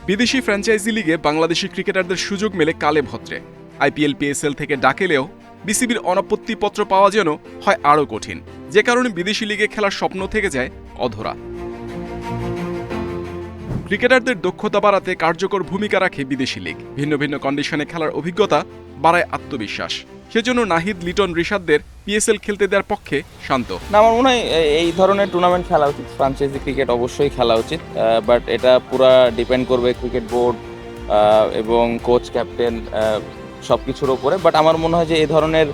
বিদেশি ফ্র্যাঞ্চাইজি লিগে বাংলাদেশি ক্রিকেটারদের সুযোগ মেলে কালে ভদ্রে। আইপিএল পিএসএল থেকে ডাকেলেও বিসিবির অনাপত্তিপত্র পাওয়া যেন হয় আরও কঠিন, যে কারণে বিদেশি লিগে খেলার স্বপ্ন থেকে যায় অধরা। ক্রিকেটারদের দক্ষতা বাড়াতে কার্যকর ভূমিকা রাখে বিদেশি লিগ। ভিন্ন ভিন্ন কন্ডিশনে খেলার অভিজ্ঞতা বাড়ায় আত্মবিশ্বাস। সেজন্য নাহিদ, লিটন, রিশাদদের পিএসএল খেলতে দেওয়ার পক্ষে শান্ত। না, আমার মনে হয় এই ধরনের টুর্নামেন্ট খেলা উচিত, ফ্রাঞ্চাইজি ক্রিকেট অবশ্যই খেলা উচিত, বাট এটা পুরা ডিপেন্ড করবে ক্রিকেট বোর্ড এবং কোচ, ক্যাপ্টেন সব কিছুর ওপরে। বাট আমার মনে হয় যে এই ধরনের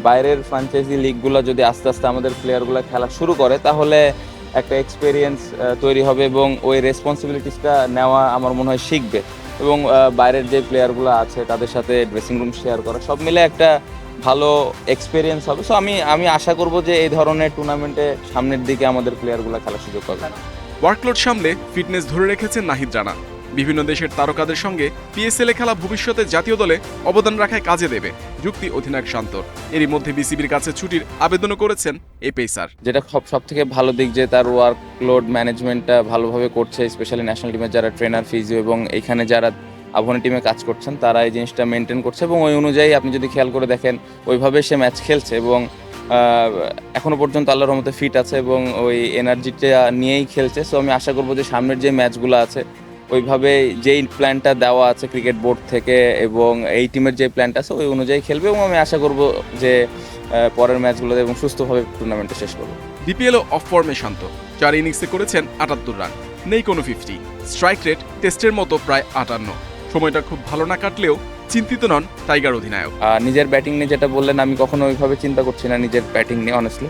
বাইরের ফ্রাঞ্চাইজি লিগগুলো যদি আস্তে আস্তে আমাদের প্লেয়ারগুলো খেলা শুরু করে, তাহলে একটা এক্সপিরিয়েন্স তৈরি হবে এবং ওই রেসপন্সিবিলিটিসটা নেওয়া আমার মনে হয় শিখবে, এবং বাইরের যে প্লেয়ারগুলো আছে তাদের সাথে ড্রেসিং রুম শেয়ার করা, সব মিলে একটা ভালো এক্সপিরিয়েন্স হবে। সো আমি আশা করব যে এই ধরনের টুর্নামেন্টে সামনের দিকে আমাদের প্লেয়ারগুলো খেলার সুযোগ পাবে। ওয়ার্কলোড সামলে ফিটনেস ধরে রেখেছেন নাহিদ রানা। বিভিন্ন দেশের তারকাদের সঙ্গে পিএসএল এ খেলা ভবিষ্যতে জাতীয় দলে অবদান রাখায় কাজে দেবে যুক্তি অধিনায়ক শান্তর। এরই মধ্যে বিসিবির কাছে ছুটির আবেদনও করেছেন এই পেসার। যেটা সব থেকে ভালো দিক যে তার ওয়ার্কলোড ম্যানেজমেন্টটা ভালোভাবে করছে, স্পেশালি ন্যাশনাল টিমের যারা ট্রেনার, ফিজিও এবং এখানে যারা আবাহনী টিমে কাজ করছেন তারা এই জিনিসটা মেনটেন করছে, এবং ওই অনুযায়ী আপনি যদি খেয়াল করে দেখেন ওইভাবে সে ম্যাচ খেলছে, এবং এখনো পর্যন্ত আল্লাহর রহমতে ফিট আছে এবং ওই এনার্জিটা নিয়েই খেলছে। সো আমি আশা করবো যে সামনের যে ম্যাচগুলো আছে ওইভাবে যেই প্ল্যানটা দেওয়া আছে ক্রিকেট বোর্ড থেকে এবং এই টিমের যে প্ল্যানটা আছে ওই অনুযায়ী খেলবে, এবং আমি আশা করব যে পরের ম্যাচগুলোতে এবং সুস্থভাবে টুর্নামেন্টটা শেষ করবো। বিপিএলও অফ ফর্মে শান্ত। 4 ইনিংসে করেছেন 78 রান, নেই কোনো 50। স্ট্রাইক রেট টেস্টের মতো প্রায় 58। সময়টা খুব ভালো না কাটলেও চিন্তিত নন টাইগার অধিনায়ক। নিজের ব্যাটিং নিয়ে যেটা বললেন, আমি কখনো ওইভাবে চিন্তা করছি না নিজের ব্যাটিং নিয়ে, honestly,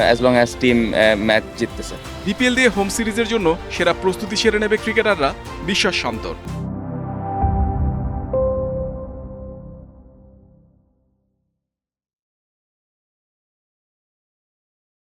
as long as team match জিততেছে। বিপিএল দিয়ে হোম সিরিজের জন্য সেরা প্রস্তুতি সেরে নেবে ক্রিকেটাররা, বিশ্বাস শান্তর।